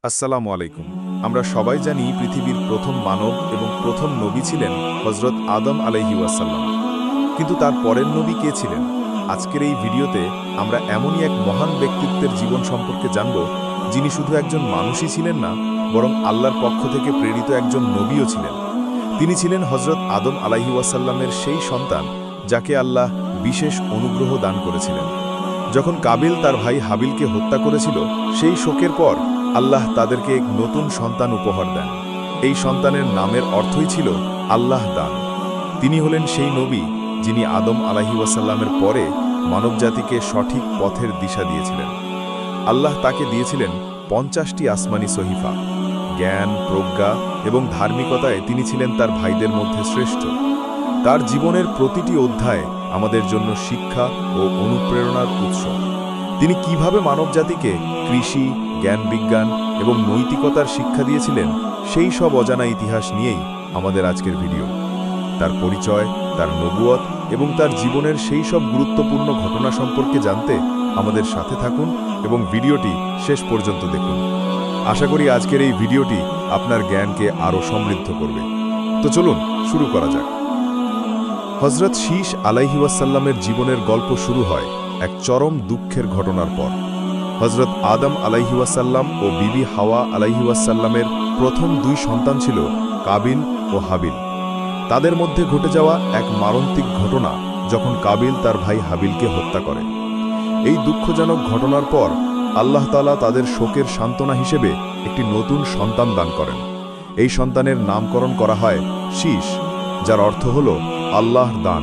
আসসালামু আলাইকুম। আমরা সবাই জানি পৃথিবীর প্রথম মানব এবং প্রথম নবী ছিলেন হযরত আদম আলাইহি ওয়াসাল্লাম। কিন্তু তার পরের নবী কে ছিলেন? আজকের এই ভিডিওতে আমরা এমনই এক মহান ব্যক্তিত্বের জীবন সম্পর্কে জানব, যিনি শুধু একজন মানুষই ছিলেন না, বরং আল্লাহর পক্ষ থেকে প্রেরিত একজন নবীও ছিলেন। তিনি ছিলেন হযরত আদম আলাইহি ওয়াসাল্লামের সেই সন্তান, যাকে আল্লাহ বিশেষ অনুগ্রহ দান করেছিলেন। যখন কাবিল তার ভাই হাবিলকে হত্যা করেছিল, সেই শোকের পর আল্লাহ তাদেরকে এক নতুন সন্তান উপহার দেন। এই সন্তানের নামের অর্থই ছিল আল্লাহ দান। তিনি হলেন সেই নবী, যিনি আদম আলাইহি ওয়াসাল্লামের পরে মানবজাতিকে সঠিক পথের দিশা দিয়েছিলেন। আল্লাহ তাকে দিয়েছিলেন 50টি আসমানি সহিফা। জ্ঞান, প্রজ্ঞা এবং ধার্মিকতায় তিনি ছিলেন তার ভাইদের মধ্যে শ্রেষ্ঠ। তার জীবনের প্রতিটি অধ্যায় আমাদের জন্য শিক্ষা ও অনুপ্রেরণার উৎস। তিনি কিভাবে মানবজাতিকে কৃষি, জ্ঞান বিজ্ঞান এবং নৈতিকতার শিক্ষা দিয়েছিলেন, সেই সব অজানা ইতিহাস নিয়েই আমাদের আজকের ভিডিও। তার পরিচয়, তার নবুয়ত এবং তার জীবনের সেই সব গুরুত্বপূর্ণ ঘটনা সম্পর্কে জানতে আমাদের সাথে থাকুন এবং ভিডিওটি শেষ পর্যন্ত দেখুন। আশা করি আজকের এই ভিডিওটি আপনার জ্ঞানকে আরও সমৃদ্ধ করবে। তো চলুন শুরু করা যাক। হযরত শীস আলাইহি ওয়াসাল্লামের জীবনের গল্প শুরু হয় এক চরম দুঃখের ঘটনার পর। হযরত আদম আলাইহি ওয়াসাল্লাম ও বিবি হাওয়া আলাইহি ওয়াসাল্লামের প্রথম দুই সন্তান ছিল কাবিল ও হাবিল। তাদের মধ্যে ঘটে যাওয়া এক মর্মান্তিক ঘটনা, যখন কাবিল তার ভাই হাবিলকে হত্যা করে। এই দুঃখজনক ঘটনার পর আল্লাহ তাআলা তাদের শোকের সান্ত্বনা হিসেবে একটি নতুন সন্তান দান করেন। এই সন্তানের নামকরণ করা হয় শীস, যার অর্থ হল আল্লাহর দান।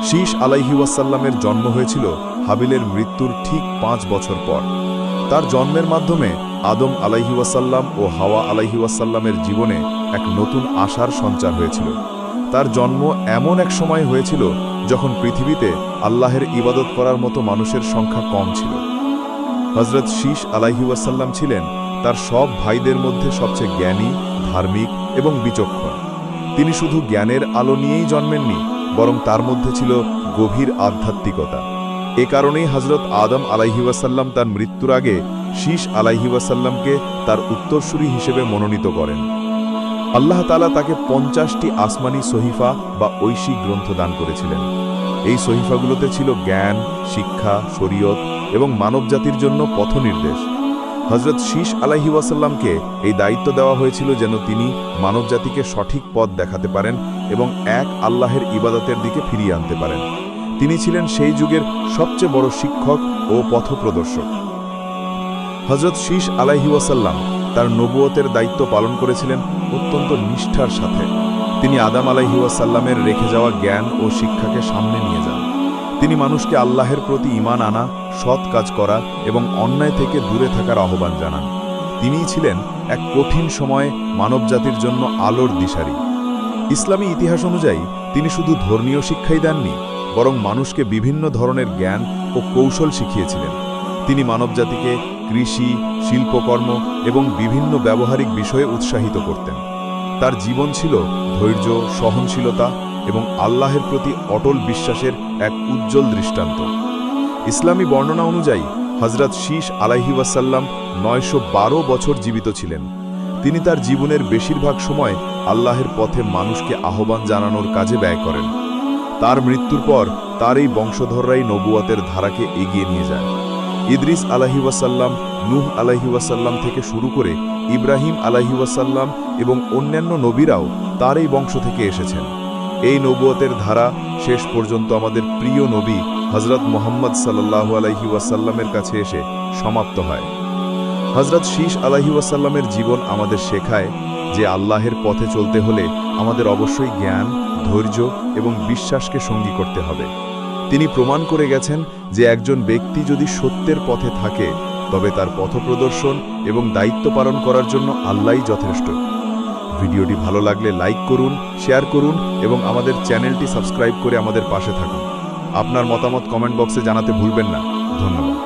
শীস আলাইহি ওয়াসাল্লামের জন্ম হয়েছিল হাবিলের মৃত্যুর ঠিক 5 বছর পর। তার জন্মের মাধ্যমে আদম আলাইহি ওয়াসাল্লাম ও হাওয়া আলাইহি ওয়াসাল্লামের জীবনে এক নতুন আশার সঞ্চার হয়েছিল। তার জন্ম এমন এক সময় হয়েছিল যখন পৃথিবীতে আল্লাহের ইবাদত করার মতো মানুষের সংখ্যা কম ছিল। হযরত শীস আলাইহি ওয়াসাল্লাম ছিলেন তার সব ভাইদের মধ্যে সবচেয়ে জ্ঞানী, ধার্মিক এবং বিচক্ষণ। তিনি শুধু জ্ঞানের আলো নিয়েই জন্মেননি, বরং তার মধ্যে ছিল গভীর আধ্যাত্মিকতা। এ কারণেই হযরত আদম আলাইহি ওয়াসাল্লাম তার মৃত্যুর আগে শীস আলাইহি ওয়াসাল্লামকে তার উত্তরসূরি হিসেবে মনোনীত করেন। আল্লাহ তাআলা তাকে 50টি আসমানি সহিফা বা ঐশী গ্রন্থ দান করেছিলেন। এই সহিফাগুলোতে ছিল জ্ঞান, শিক্ষা, শরীয়ত এবং মানবজাতির জন্য পথনির্দেশ। হযরত শীস আলাইহি ওয়াসাল্লামকে এই দায়িত্ব দেওয়া হয়েছিল যেন তিনি মানবজাতিকে সঠিক পথ দেখাতে পারেন এবং এক আল্লাহের ইবাদতের দিকে ফিরিয়ে আনতে পারেন। তিনি ছিলেন সেই যুগের সবচেয়ে বড় শিক্ষক ও পথপ্রদর্শক। হযরত শীস আলাইহি ওয়াসাল্লাম তার নবুয়তের দায়িত্ব পালন করেছিলেন অত্যন্ত নিষ্ঠার সাথে। তিনি আদম আলাইহি ওয়াসাল্লামের রেখে যাওয়া জ্ঞান ও শিক্ষাকে সামনে নিয়ে যান। তিনি মানুষকে আল্লাহের প্রতি ঈমান আনা, সৎ কাজ করা এবং অন্যায় থেকে দূরে থাকার আহ্বান জানান। তিনিই ছিলেন এক কঠিন সময়ে মানবজাতির জন্য আলোর দিশারি। ইসলামী ইতিহাস অনুযায়ী তিনি শুধু ধর্মীয় শিক্ষাই দেননি, বরং মানুষকে বিভিন্ন ধরনের জ্ঞান ও কৌশল শিখিয়েছিলেন। তিনি মানবজাতিকে কৃষি, শিল্পকর্ম এবং বিভিন্ন ব্যবহারিক বিষয়ে উৎসাহিত করতেন। তার জীবন ছিল ধৈর্য, সহনশীলতা এবং আল্লাহের প্রতি অটল বিশ্বাসের এক উজ্জ্বল দৃষ্টান্ত। ইসলামী বর্ণনা অনুযায়ী হযরত শীস আলাইহি ওয়াসাল্লাম 912 বছর জীবিত ছিলেন। তিনি তার জীবনের বেশিরভাগ সময় আল্লাহের পথে মানুষকে আহ্বান জানানোর কাজে ব্যয় করেন। তার মৃত্যুর পর তার এই বংশধররাই নবুয়তের ধারাকে এগিয়ে নিয়ে যায়। ইদ্রিস আলাইহি ওয়াসাল্লাম, নূহ আলাইহি ওয়াসাল্লাম থেকে শুরু করে ইব্রাহিম আলাইহি ওয়াসাল্লাম এবং অন্যান্য নবীরাও তার এই বংশ থেকে এসেছেন। এই নবুয়তের ধারা শেষ পর্যন্ত আমাদের প্রিয় নবী হযরত মুহাম্মদ সাল্লাল্লাহু আলাইহি ওয়াসাল্লামের কাছে এসে সমাপ্ত হয়। হযরত শীস আলাইহি ওয়াসাল্লামের জীবন আমাদের শেখায় যে আল্লাহের পথে চলতে হলে আমাদের অবশ্যই জ্ঞান, ধৈর্য এবং বিশ্বাসকে সঙ্গী করতে হবে। তিনি প্রমাণ করে গেছেন যে একজন ব্যক্তি যদি সত্যের পথে থাকে, তবে তার পথপ্রদর্শন এবং দায়িত্ব পালন করার জন্য আল্লাহই যথেষ্ট। ভিডিওটি ভালো লাগলে লাইক করুন, শেয়ার করুন এবং আমাদের চ্যানেলটি সাবস্ক্রাইব করে আমাদের পাশে থাকুন। আপনার মতামত কমেন্ট বক্সে জানাতে ভুলবেন না। ধন্যবাদ।